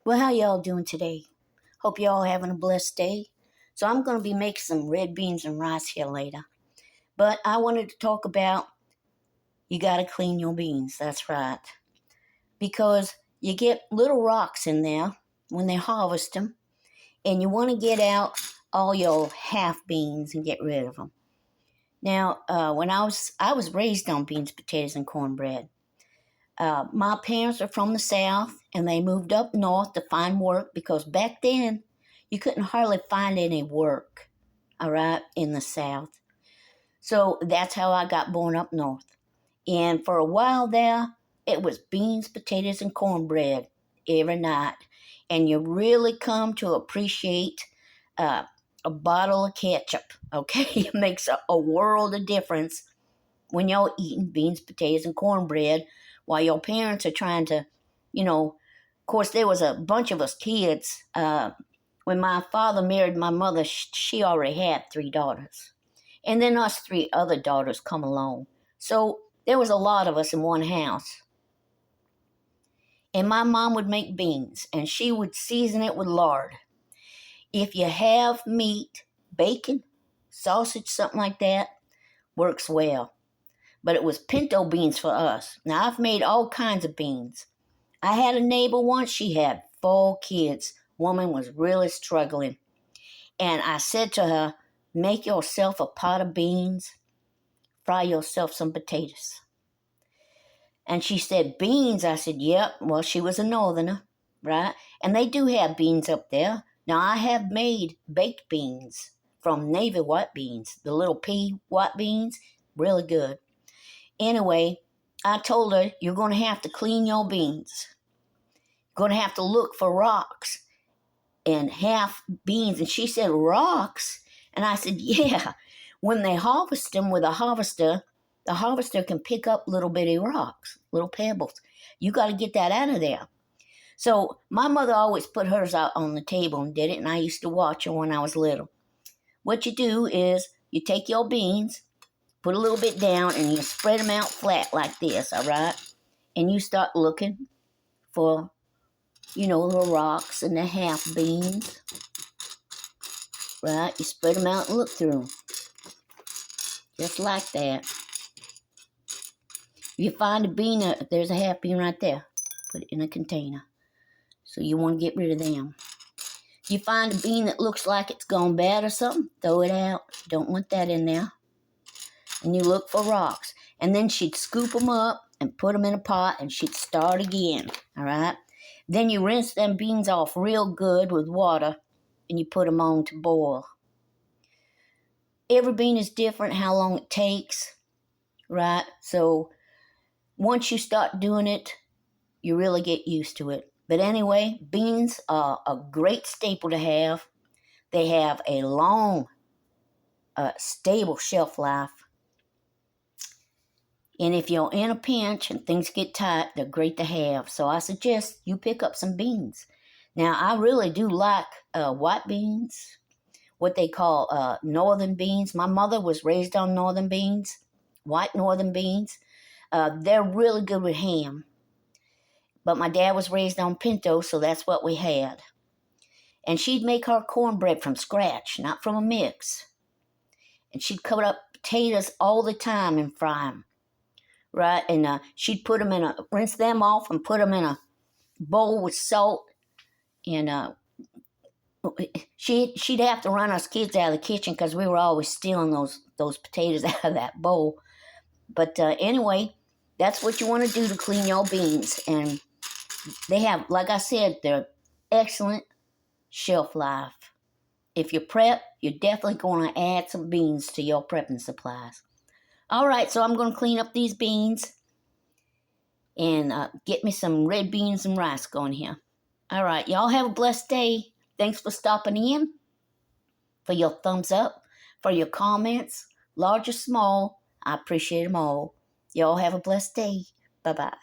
Well, how y'all doing today? Hope y'all having a blessed day. So I'm going to be making some red beans and rice here later. But I wanted to talk about you got to clean your beans. That's right. Because you get little rocks in there when they harvest them. And you want to get out all your half beans and get rid of them. Now, when I was raised on beans, potatoes, and cornbread. My parents are from the South, and they moved up north to find work because back then you couldn't hardly find any work, all right, in the South. So that's how I got born up north. And for a while there, it was beans, potatoes, and cornbread every night. And you really come to appreciate uh, a bottle of ketchup, okay? It makes a world of difference when y'all eating beans, potatoes, and cornbread while your parents are trying to, of course, there was a bunch of us kids. When my father married my mother, she already had 3 daughters. And then us 3 other daughters come along. So there was a lot of us in one house. And my mom would make beans, and she would season it with lard. If you have meat, bacon, sausage, something like that, works well. But it was pinto beans for us. Now, I've made all kinds of beans. I had a neighbor once, she had 4 kids. Woman was really struggling. And I said to her, make yourself a pot of beans, fry yourself some potatoes. And she said, beans? I said, yep. Well, she was a northerner, right? And they do have beans up there. Now, I have made baked beans from Navy white beans, the little pea white beans, really good. Anyway, I told her, you're going to have to clean your beans. You're going to have to look for rocks and half beans. And she said, rocks? And I said, yeah. When they harvest them with a harvester, the harvester can pick up little bitty rocks, little pebbles. You got to get that out of there. So my mother always put hers out on the table and did it, and I used to watch her when I was little. What you do is you take your beans, put a little bit down, and you spread them out flat like this, all right? And you start looking for, the rocks and the half beans, right? You spread them out and look through them, just like that. If you find a bean, there's a half bean right there. Put it in a container. So you want to get rid of them. If you find a bean that looks like it's gone bad or something, throw it out. Don't want that in there. And you look for rocks. And then she'd scoop them up and put them in a pot, and she'd start again, all right? Then you rinse them beans off real good with water, and you put them on to boil. Every bean is different, how long it takes, right? So once you start doing it, you really get used to it. But anyway, beans are a great staple to have. They have a long, stable shelf life. And if you're in a pinch and things get tight, they're great to have. So I suggest you pick up some beans. Now, I really do like white beans, what they call northern beans. My mother was raised on northern beans, white northern beans. They're really good with ham. But my dad was raised on pinto, so that's what we had. And she'd make her cornbread from scratch, not from a mix. And she'd cut up potatoes all the time and fry them. Right, and she'd put them rinse them off and put them in a bowl with salt, and she'd have to run us kids out of the kitchen because we were always stealing those potatoes out of that bowl. But anyway, that's what you want to do to clean your beans, and they have, like I said, they're excellent shelf life. If you prep, you're definitely going to add some beans to your prepping supplies. All right, so I'm going to clean up these beans and get me some red beans and rice going here. All right, y'all have a blessed day. Thanks for stopping in, for your thumbs up, for your comments, large or small. I appreciate them all. Y'all have a blessed day. Bye-bye.